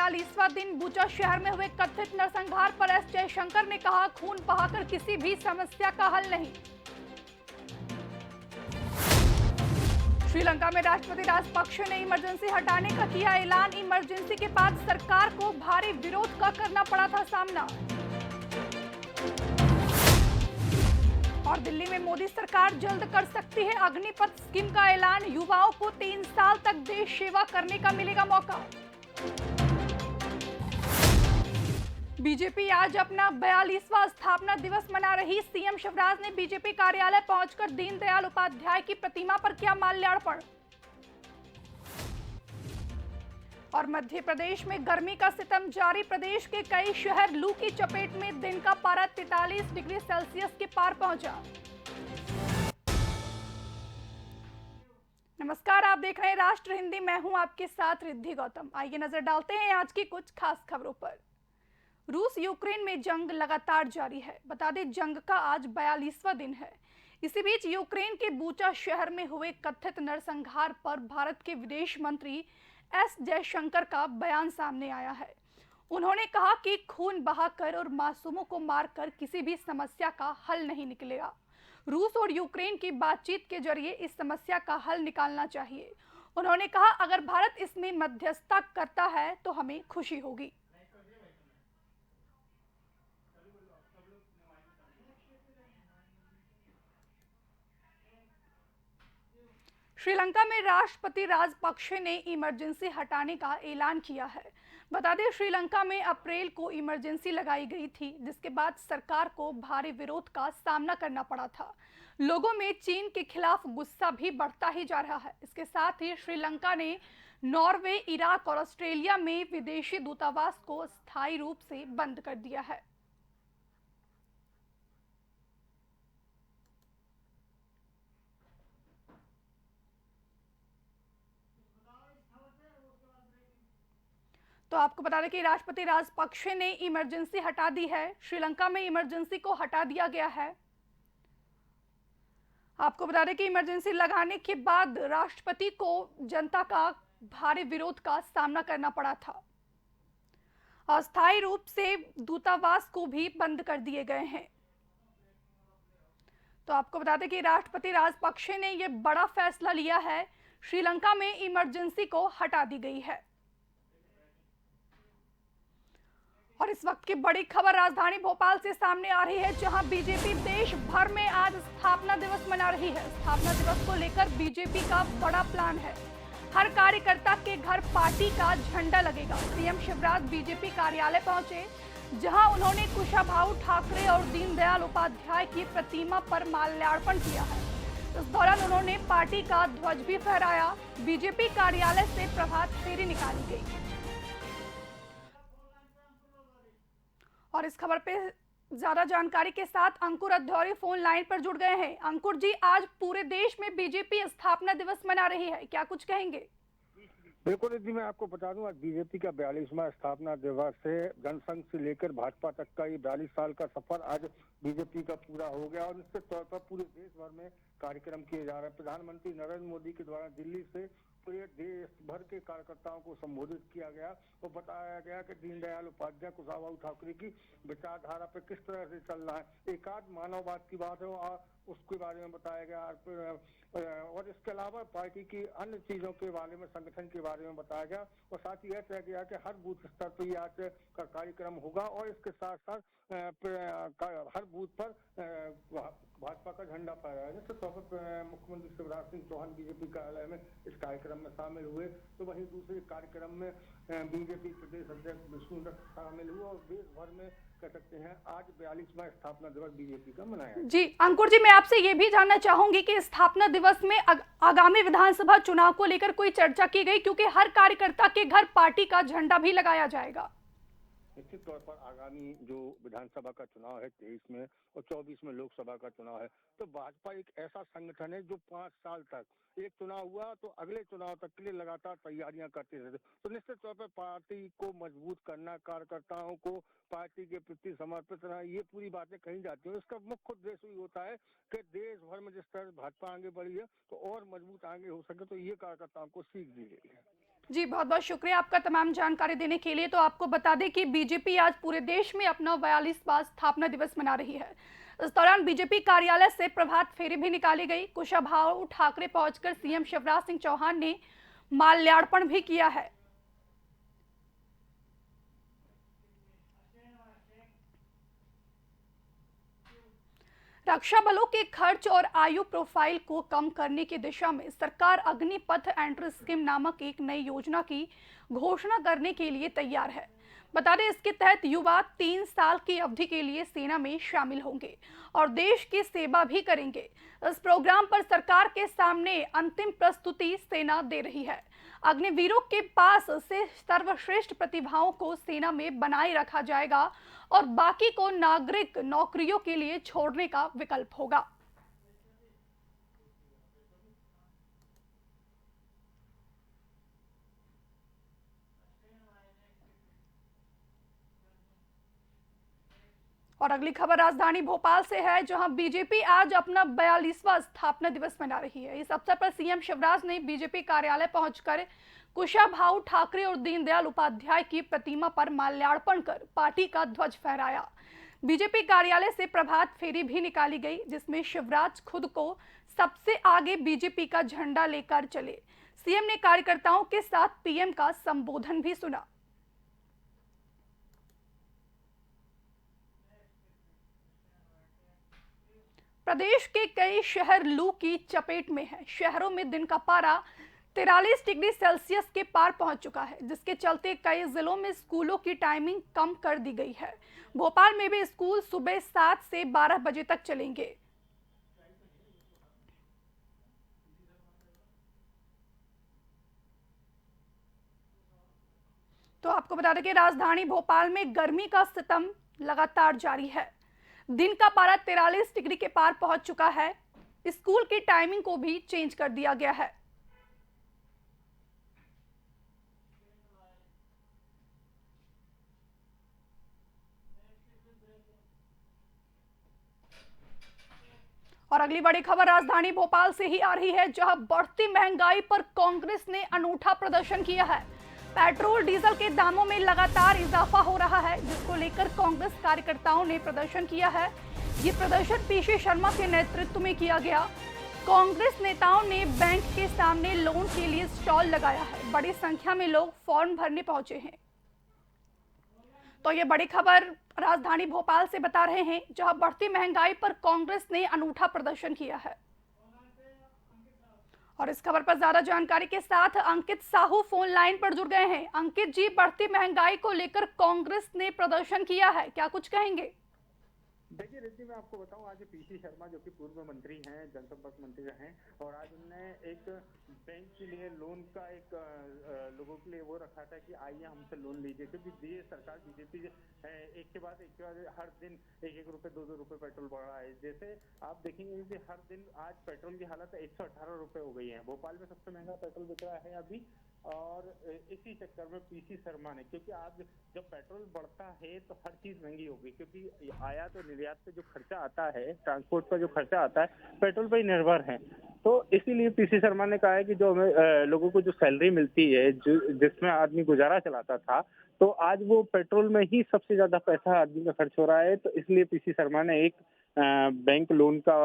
42वां दिन बूचा शहर में हुए कथित नरसंहार पर एस जयशंकर ने कहा, खून बहाकर किसी भी समस्या का हल नहीं। श्रीलंका में राष्ट्रपति राजपक्षे ने इमरजेंसी हटाने का किया ऐलान। इमरजेंसी के बाद सरकार को भारी विरोध का करना पड़ा था सामना। और दिल्ली में मोदी सरकार जल्द कर सकती है अग्निपथ स्कीम का ऐलान। युवाओं को 3 साल तक देश सेवा करने का मिलेगा मौका। बीजेपी आज अपना 42वां स्थापना दिवस मना रही। सीएम शिवराज ने बीजेपी कार्यालय पहुंचकर दीनदयाल उपाध्याय की प्रतिमा पर किया माल्यार्पण। और मध्य प्रदेश में गर्मी का सितम जारी। प्रदेश के कई शहर लू की चपेट में, दिन का पारा 43 डिग्री सेल्सियस के पार पहुंचा। नमस्कार, आप देख रहे हैं राष्ट्र हिंदी। मैं हूं आपके साथ रिद्धि गौतम। आइए नजर डालते हैं आज की कुछ खास खबरों पर। रूस यूक्रेन में जंग लगातार जारी है। बता दें, जंग का आज 42वां दिन है। इसी बीच यूक्रेन के बूचा शहर में हुए कथित नरसंहार पर भारत के विदेश मंत्री एस जयशंकर का बयान सामने आया है। उन्होंने कहा कि खून बहाकर और मासूमों को मारकर किसी भी समस्या का हल नहीं निकलेगा। रूस और यूक्रेन की बातचीत के जरिए इस समस्या का हल निकालना चाहिए। उन्होंने कहा, अगर भारत इसमें मध्यस्थता करता है तो हमें खुशी होगी। श्रीलंका में राष्ट्रपति राजपक्षे ने इमरजेंसी हटाने का ऐलान किया है। बता दें, श्रीलंका में अप्रैल को इमरजेंसी लगाई गई थी, जिसके बाद सरकार को भारी विरोध का सामना करना पड़ा था। लोगों में चीन के खिलाफ गुस्सा भी बढ़ता ही जा रहा है। इसके साथ ही श्रीलंका ने नॉर्वे, इराक और ऑस्ट्रेलिया में विदेशी दूतावास को स्थायी रूप से बंद कर दिया है। तो आपको बता दें कि राष्ट्रपति राजपक्षे ने इमरजेंसी हटा दी है। श्रीलंका में इमरजेंसी को हटा दिया गया है। आपको बता दें कि इमरजेंसी लगाने के बाद राष्ट्रपति को जनता का भारी विरोध का सामना करना पड़ा था। अस्थायी रूप से दूतावास को भी बंद कर दिए गए हैं। तो आपको बता दें कि राष्ट्रपति राजपक्षे ने यह बड़ा फैसला लिया है। श्रीलंका में इमरजेंसी को हटा दी गई है। और इस वक्त की बड़ी खबर राजधानी भोपाल से सामने आ रही है, जहां बीजेपी देश भर में आज स्थापना दिवस मना रही है। स्थापना दिवस को लेकर बीजेपी का बड़ा प्लान है। हर कार्यकर्ता के घर पार्टी का झंडा लगेगा। सीएम शिवराज बीजेपी कार्यालय पहुंचे, जहां उन्होंने कुशाभाऊ ठाकरे और दीनदयाल उपाध्याय की प्रतिमा पर माल्यार्पण किया है। इस दौरान उन्होंने पार्टी का ध्वज भी फहराया। बीजेपी कार्यालय से प्रभात फेरी निकाली गई। और इस खबर पे ज्यादा जानकारी के साथ अंकुर अध्योरी फोन लाइन पर जुड़ गए हैं। अंकुर जी, आज पूरे देश में बीजेपी स्थापना दिवस मना रही है, क्या कुछ कहेंगे? बिल्कुल जी, मैं आपको बता दूं, आज बीजेपी का 42वां स्थापना दिवस है। जनसंघ से लेकर भाजपा तक का ये 42 साल का सफर आज बीजेपी का पूरा हो गया और निश्चित तौर पर पूरे देश भर में कार्यक्रम किए जा रहे हैं। प्रधानमंत्री नरेंद्र मोदी के द्वारा दिल्ली से पूरे देश भर के कार्यकर्ताओं को संबोधित किया गया और बताया गया कि दीनदयाल उपाध्याय, कुशाभाऊ ठाकरे की विचारधारा पर किस तरह से चलना है। एकाध मानववाद की बात है और उसके बारे में बताया गया और इसके अलावा पार्टी की अन्य चीजों के बारे में, संगठन के बारे में बताया गया और साथ ही यह तय किया कि हर बूथ स्तर पर यह आज का कार्यक्रम होगा और इसके साथ साथ हर बूथ पर भाजपा का झंडा फहराया। निश्चित तौर पर मुख्यमंत्री शिवराज सिंह चौहान बीजेपी कार्यालय में इस कार्यक्रम में शामिल हुए, तो वहीं दूसरे कार्यक्रम में बीजेपी प्रदेश अध्यक्ष विष्णु दत्त शामिल हुए और देश भर में कह सकते हैं आज 42वां स्थापना दिवस बीजेपी का मनाया। जी अंकुर जी, मैं आपसे ये भी जानना चाहूंगी कि स्थापना दिवस में आगामी विधानसभा चुनाव को लेकर कोई चर्चा की गई, क्योंकि हर कार्यकर्ता के घर पार्टी का झंडा भी लगाया जाएगा। निश्चित तौर पर आगामी जो विधानसभा का चुनाव है 23 में और 24 में लोकसभा का चुनाव है, तो भाजपा एक ऐसा संगठन है जो 5 साल तक, एक चुनाव हुआ तो अगले चुनाव तक के लिए लगातार तैयारियां करते रहते। तो निश्चित तौर पर पार्टी को मजबूत करना, कार्यकर्ताओं को पार्टी के प्रति समर्पित रहना, ये पूरी बातें कही जाती है। इसका मुख्य उद्देश्य ही होता है कि देश भर में जिस तरह भाजपा आगे बढ़ी है तो और मजबूत आगे हो सके, तो ये कार्यकर्ताओं को सीख दी गई है। जी, बहुत-बहुत शुक्रिया आपका तमाम जानकारी देने के लिए। तो आपको बता दें कि बीजेपी आज पूरे देश में अपना 42वां स्थापना दिवस मना रही है। इस दौरान बीजेपी कार्यालय से प्रभात फेरी भी निकाली गई। कुशाभाऊ ठाकरे पहुंचकर सीएम शिवराज सिंह चौहान ने माल्यार्पण भी किया है। रक्षा बलों के खर्च और आयु प्रोफाइल को कम करने की दिशा में सरकार अग्निपथ एंट्री स्कीम नामक एक नई योजना की घोषणा करने के लिए तैयार है। बता दें, इसके तहत युवा 3 साल की अवधि के लिए सेना में शामिल होंगे और देश की सेवा भी करेंगे। इस प्रोग्राम पर सरकार के सामने अंतिम प्रस्तुति सेना दे रही है। अग्निवीरों के पास से सर्वश्रेष्ठ प्रतिभाओं को सेना में बनाए रखा जाएगा और बाकी को नागरिक नौकरियों के लिए छोड़ने का विकल्प होगा। और अगली खबर राजधानी भोपाल से है, जहां बीजेपी आज अपना 42वां स्थापना दिवस मना रही है। इस अवसर पर सीएम शिवराज ने बीजेपी कार्यालय पहुंचकर कुशाभाऊ ठाकरे और दीनदयाल उपाध्याय की प्रतिमा पर माल्यार्पण कर पार्टी का ध्वज फहराया। बीजेपी कार्यालय से प्रभात फेरी भी निकाली गई, जिसमें शिवराज खुद को सबसे आगे बीजेपी का झंडा लेकर चले। सीएम ने कार्यकर्ताओं के साथ पीएम का संबोधन भी सुना। प्रदेश के कई शहर लू की चपेट में हैं। शहरों में दिन का पारा 43 डिग्री सेल्सियस के पार पहुंच चुका है, जिसके चलते कई जिलों में स्कूलों की टाइमिंग कम कर दी गई है। भोपाल में भी स्कूल सुबह 7 से 12 बजे तक चलेंगे। तो आपको बता दें कि राजधानी भोपाल में गर्मी का सितम लगातार जारी है। दिन का पारा 43 डिग्री के पार पहुंच चुका है। स्कूल की टाइमिंग को भी चेंज कर दिया गया है। और अगली बड़ी खबर राजधानी भोपाल से ही आ रही है, जहां बढ़ती महंगाई पर कांग्रेस ने अनूठा प्रदर्शन किया है। पेट्रोल डीजल के दामों में लगातार इजाफा हो रहा है, जिसको लेकर कांग्रेस कार्यकर्ताओं ने प्रदर्शन किया है। ये प्रदर्शन पीसी शर्मा के नेतृत्व में किया गया। कांग्रेस नेताओं ने बैंक के सामने लोन के लिए स्टॉल लगाया है। बड़ी संख्या में लोग फॉर्म भरने पहुंचे हैं। तो ये बड़ी खबर राजधानी भोपाल से बता रहे हैं, जहां बढ़ती महंगाई पर कांग्रेस ने अनूठा प्रदर्शन किया है। और इस खबर पर ज्यादा जानकारी के साथ अंकित साहू फोन लाइन पर जुड़ गए हैं। अंकित जी, बढ़ती महंगाई को लेकर कांग्रेस ने प्रदर्शन किया है, क्या कुछ कहेंगे? देखिए रिद्धि, मैं आपको बताऊं, आज पीसी शर्मा जो कि पूर्व मंत्री हैं, जनसंपर्क मंत्री रहे, और आज उन्होंने एक बैंक के लिए लोन का एक लोगों के लिए वो रखा था कि आइए हमसे लोन लीजिए, क्योंकि ये सरकार बीजेपी एक के बाद हर दिन 1-1 रुपए 2-2 रुपए पेट्रोल बढ़ रहा है। जैसे आप देखेंगे कि हर दिन आज पेट्रोल की हालत 118 रुपए हो गई है। भोपाल में सबसे महंगा पेट्रोल बिक रहा है अभी, और इसी चक्कर में पीसी शर्मा ने, क्योंकि आज जब पेट्रोल बढ़ता है तो हर चीज महंगी होगी, क्योंकि आयात और निर्यात पे जो खर्चा आता है, ट्रांसपोर्ट का जो खर्चा आता है, पेट्रोल पर ही निर्भर है। तो इसीलिए पीसी शर्मा ने कहा है कि जो हमें लोगों को जो सैलरी मिलती है, जिसमें आदमी गुजारा चलाता था, तो आज वो पेट्रोल में ही सबसे ज्यादा पैसा आदमी का खर्च हो रहा है। तो इसलिए पीसी शर्मा ने एक बैंक लोन का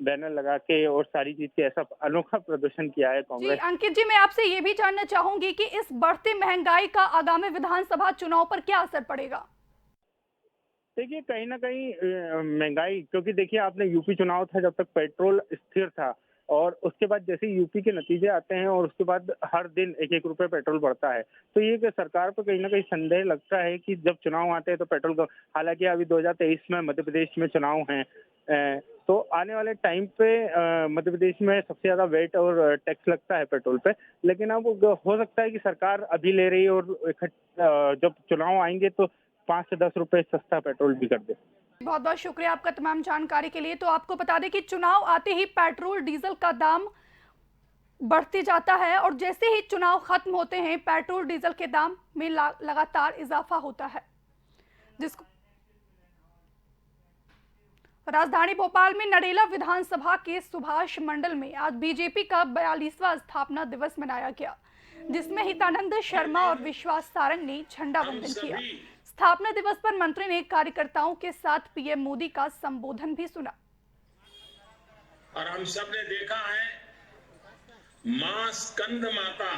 बैनर लगा के और सारी चीज के ऐसा अनोखा प्रदर्शन किया है जी कांग्रेस। अंकित जी, मैं आपसे ये भी जानना चाहूंगी कि इस बढ़ती महंगाई का आगामी विधानसभा चुनाव पर क्या असर पड़ेगा? देखिए कहीं ना कहीं महंगाई, क्योंकि देखिए आपने यूपी चुनाव था जब तक पेट्रोल स्थिर था, और उसके बाद जैसे यूपी के नतीजे आते हैं और उसके बाद हर दिन 1-1 रुपए पेट्रोल बढ़ता है, तो ये कि सरकार पर कहीं ना कहीं संदेह लगता है कि जब चुनाव आते हैं तो पेट्रोल का, हालांकि अभी 2023 में मध्य प्रदेश में चुनाव हैं, तो आने वाले टाइम पे मध्य प्रदेश में सबसे ज्यादा वेट और टैक्स लगता है पेट्रोल पे। लेकिन अब हो सकता है कि सरकार अभी ले रही है और जब चुनाव आएंगे तो 5 से 10 रुपए सस्ता पेट्रोल भी कर दे। बहुत बहुत शुक्रिया आपका तमाम जानकारी के लिए। तो आपको बता दें कि चुनाव आते ही पेट्रोल डीजल का दाम बढ़ते जाता है और जैसे ही चुनाव खत्म होते हैं पेट्रोल डीजल के दाम में लगातार इजाफा होता है। जिसको राजधानी भोपाल में नरेला विधानसभा के सुभाष मंडल में आज बीजेपी का 42वां स्थापना दिवस मनाया गया। जिसमें हितानंद शर्मा और विश्वास सारंग ने झंडा वंदन किया। स्थापना दिवस पर मंत्री ने कार्यकर्ताओं के साथ पीएम मोदी का संबोधन भी सुना। और हम सब ने देखा है मां स्कंद माता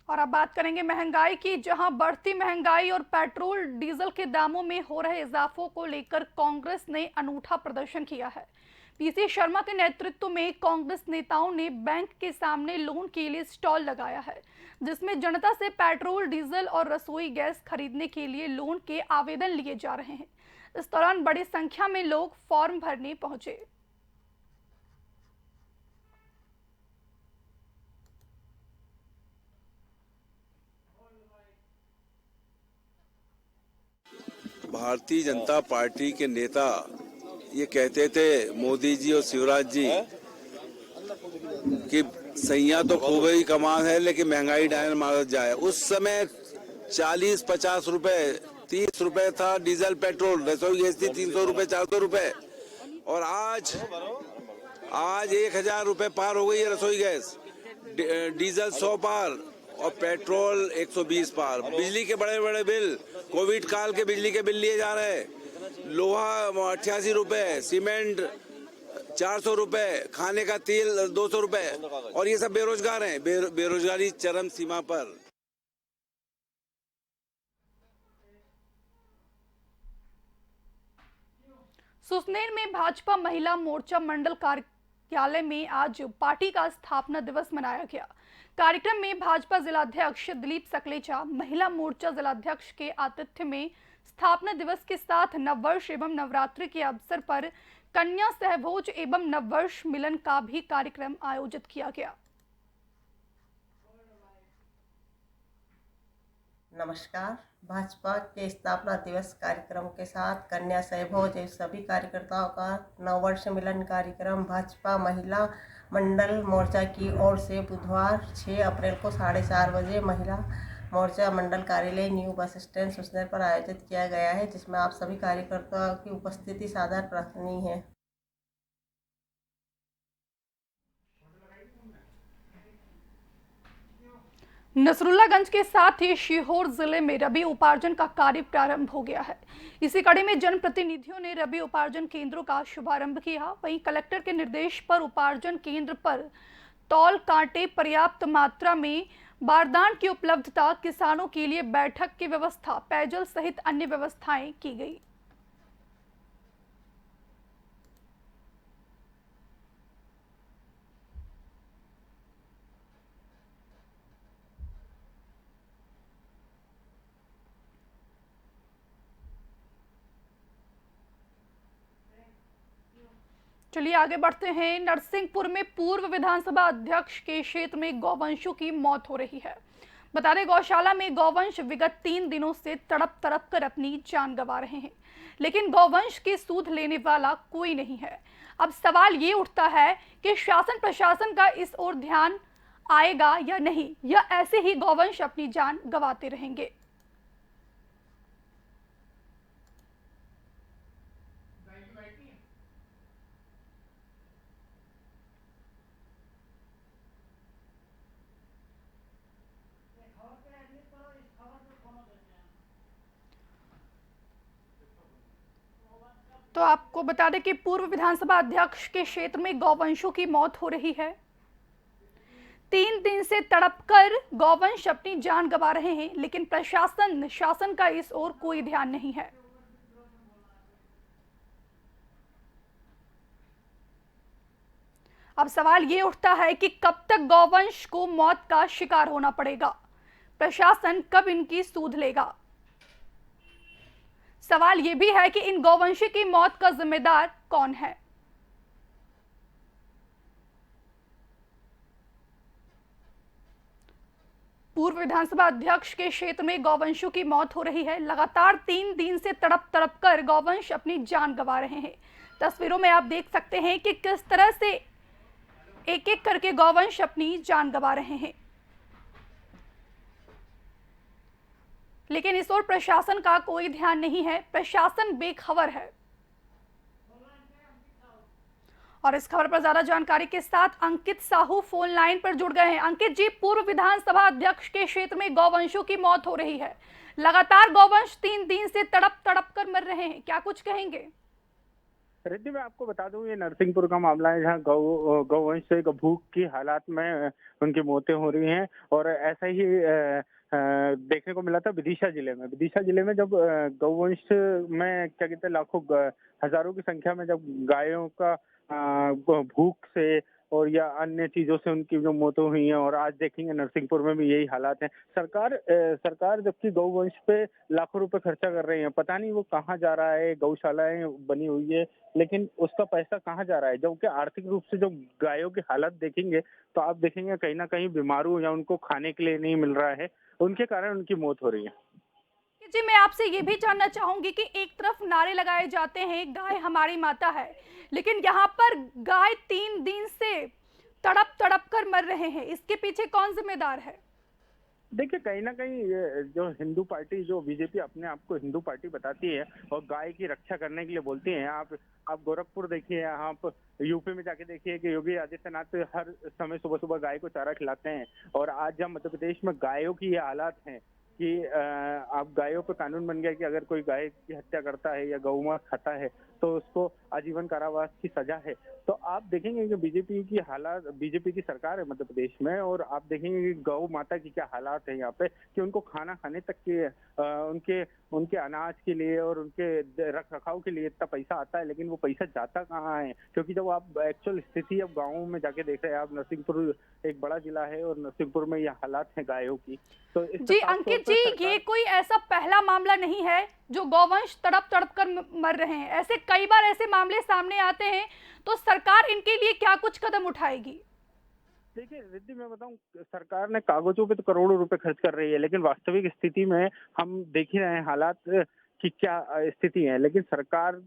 और अब बात करेंगे महंगाई की, जहां बढ़ती महंगाई और पेट्रोल डीजल के दामों में हो रहे इजाफों को लेकर कांग्रेस ने अनूठा प्रदर्शन किया है। पीसी शर्मा के नेतृत्व में कांग्रेस नेताओं ने बैंक के सामने लोन के लिए स्टॉल लगाया है, जिसमें जनता से पेट्रोल डीजल और रसोई गैस खरीदने के लिए लोन के आवेदन लिए जा रहे हैं। इस दौरान बड़ी संख्या में लोग फॉर्म भरने पहुंचे। भारतीय जनता पार्टी के नेता ये कहते थे, मोदी जी और शिवराज जी, कि सैया तो खूब ही कमाल है लेकिन महंगाई डायन मार जाए। उस समय 40-50 रुपए 30 रुपए था डीजल पेट्रोल, रसोई गैस थी 300 रुपए 400 रुपए, और आज 1000 रुपए पार हो गई है रसोई गैस, डीजल 100 पार और पेट्रोल 120 पार। बिजली के बड़े बड़े बिल, कोविड काल के बिजली के बिल लिए जा रहे हैं। लोहा 88 रुपए, सीमेंट 400 रुपए, खाने का तेल 200 रुपए, और ये सब बेरोजगार हैं। बेरोजगारी चरम सीमा पर। सुसनेर में भाजपा महिला मोर्चा मंडल कार्यालय में आज पार्टी का स्थापना दिवस मनाया गया। कार्यक्रम में भाजपा जिलाध्यक्ष दिलीप सकलेचा, महिला मोर्चा जिलाध्यक्ष के आतिथ्य में स्थापना दिवस के साथ नववर्ष एवं नवरात्रि के अवसर पर कन्या सहभोज एवं नववर्ष मिलन का भी कार्यक्रम आयोजित किया गया। नमस्कार। भाजपा के स्थापना दिवस कार्यक्रम के साथ कन्या सहभोज एवं सभी कार्यकर्ताओं का नववर्ष मिलन कार्यक्रम भाजपा महिला मंडल मोर्चा की ओर से बुधवार 6 अप्रैल को 4:30 बजे महिला मोर्चा मंडल कार्यालय न्यू बस स्टैंड सुसनेर पर आयोजित किया गया है, जिसमें आप सभी कार्यकर्ताओं की उपस्थिति सादर प्रार्थनीय है। नसरुल्लागंज के साथ ही सीहोर जिले में रबी उपार्जन का कार्य प्रारंभ हो गया है। इसी कड़ी में जनप्रतिनिधियों ने रबी उपार्जन केंद्रों का शुभारंभ किया। वहीं कलेक्टर के निर्देश पर उपार्जन केंद्र पर तौल कांटे, पर्याप्त मात्रा में बारदान की उपलब्धता, किसानों के लिए बैठक की व्यवस्था, पेयजल सहित अन्य व्यवस्थाएं की गई। चलिए आगे बढ़ते हैं। नरसिंहपुर में पूर्व विधानसभा अध्यक्ष के क्षेत्र में गौवंशों की मौत हो रही है। बता दें, गौशाला में गौवंश विगत 3 दिनों से तड़प तड़प कर अपनी जान गंवा रहे हैं, लेकिन गौवंश की सूध लेने वाला कोई नहीं है। अब सवाल ये उठता है कि शासन प्रशासन का इस ओर ध्यान आएगा या नहीं, या ऐसे ही गौवंश अपनी जान गंवाते रहेंगे। तो आपको बता दें कि पूर्व विधानसभा अध्यक्ष के क्षेत्र में गौवंशों की मौत हो रही है। 3 दिन से तड़पकर गौवंश अपनी जान गंवा रहे हैं, लेकिन शासन का इस ओर कोई ध्यान नहीं है। अब सवाल ये उठता है कि कब तक गौवंश को मौत का शिकार होना पड़ेगा, प्रशासन कब इनकी सूध लेगा। सवाल यह भी है कि इन गौवंशी की मौत का जिम्मेदार कौन है। पूर्व विधानसभा अध्यक्ष के क्षेत्र में गौवंशों की मौत हो रही है। लगातार 3 दिन से तड़प तड़प कर गौवंश अपनी जान गंवा रहे हैं। तस्वीरों में आप देख सकते हैं कि किस तरह से एक एक करके गौवंश अपनी जान गंवा रहे हैं। लेकिन इस ओर प्रशासन का कोई ध्यान नहीं है, प्रशासन बेखबर है। और इस खबर पर ज्यादा जानकारी के साथ अंकित साहू फोन लाइन पर जुड़ गए हैं। अंकित जी, पूर्व विधानसभा अध्यक्ष के क्षेत्र में गौवंशों की मौत हो रही है, लगातार गौवंश 3 दिन से तड़प तड़प कर मर रहे हैं, क्या कुछ कहेंगे? रिद्धि, मैं आपको बता दूं, ये नरसिंहपुर का मामला है जहां गौवंश से भूख की हालात में उनकी मौतें हो रही हैं। और ऐसा ही देखने को मिला था विदिशा जिले में जब गौवंश में क्या कहते हैं लाखों हजारों की संख्या में जब गायों का भूख से और या अन्य चीजों से उनकी जो मौतें हुई हैं। और आज देखेंगे नरसिंहपुर में भी यही हालात हैं। सरकार जबकि गौवंश पे लाखों रुपए खर्चा कर रही है, पता नहीं वो कहाँ जा रहा है। गौशालाएं बनी हुई है, लेकिन उसका पैसा कहाँ जा रहा है? जबकि आर्थिक रूप से जो गायों की हालत देखेंगे तो आप देखेंगे कहीं ना कहीं बीमारू या उनको खाने के लिए नहीं मिल रहा है, उनके कारण उनकी मौत हो रही है। जी, मैं आपसे ये भी जानना चाहूंगी कि एक तरफ नारे लगाए जाते हैं गाय हमारी माता है, लेकिन यहाँ पर गाय 3 दिन से तड़प तड़प कर मर रहे हैं, इसके पीछे कौन जिम्मेदार है? देखिए, कहीं ना कहीं ये जो हिंदू पार्टी, जो बीजेपी अपने आप को हिंदू पार्टी बताती है और गाय की रक्षा करने के लिए बोलती है। आप गोरखपुर देखिए, आप यूपी में जाके देखिए कि योगी आदित्यनाथ हर समय सुबह सुबह गाय को चारा खिलाते हैं। और आज जब मध्य प्रदेश में गायों की ये हालात हैं कि आप गायों पर कानून बन गया कि अगर कोई गाय की हत्या करता है या गौ मांस खाता है तो उसको आजीवन कारावास की सजा है। तो आप देखेंगे कि बीजेपी की सरकार है मध्य प्रदेश में, और आप देखेंगे कि गौ माता की क्या हालात है यहाँ पे कि उनको खाना खाने तक के उनके अनाज के लिए और उनके रख रखाव के लिए इतना पैसा आता है, लेकिन वो पैसा जाता कहाँ है? क्योंकि जब आप एक्चुअल स्थिति अब गाँव में जाके देख रहे हैं, आप नरसिंहपुर एक बड़ा जिला है और नरसिंहपुर में यह हालात है गायों की। तो जी अंकित जी, ये कोई ऐसा पहला मामला नहीं है जो गौवंश तड़प तड़प कर मर रहे हैं, ऐसे कई बार ऐसे मामले सामने आते हैं, तो सरकार इनके लिए क्या कुछ कदम उठाएगी? देखिए रिद्धि, मैं बताऊं, सरकार ने कागजों पे तो करोड़ों रुपए खर्च कर रही है, लेकिन वास्तविक स्थिति में हम देख ही रहे हैं हालात की क्या स्थिति है। लेकिन सरकार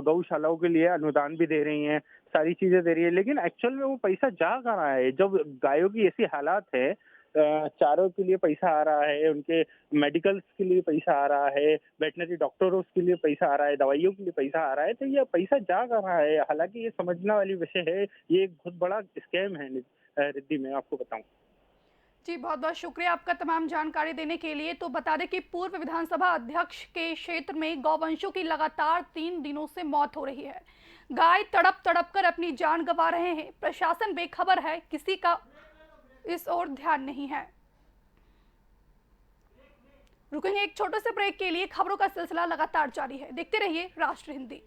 गौशालाओं के लिए अनुदान भी दे रही है, सारी चीजें दे रही है, लेकिन एक्चुअल में वो पैसा जा कहाँ रहा है? जब गायों की ऐसी हालात है, चारों के लिए पैसा आ रहा है, उनके मेडिकल्स के लिए पैसा आ रहा है, वेटनरी डॉक्टरों के लिए पैसा आ रहा है, दवाइयों के लिए पैसा आ रहा है, तो ये पैसा जा कहाँ रहा है? हालांकि ये समझने वाली विषय है, ये एक बहुत बड़ा स्कैम है रिद्धि, मैं आपको बताऊं। जी, बहुत बहुत शुक्रिया आपका तमाम जानकारी देने के लिए। तो बता दें कि पूर्व विधानसभा अध्यक्ष के क्षेत्र में गौवंशों की लगातार 3 दिनों से मौत हो रही है, गाय तड़प तड़प कर अपनी जान गंवा रहे हैं, प्रशासन बेखबर है, किसी का इस ओर ध्यान नहीं है। रुकेंगे एक छोटे से ब्रेक के लिए, खबरों का सिलसिला लगातार जारी है, देखते रहिए राष्ट्र हिंदी।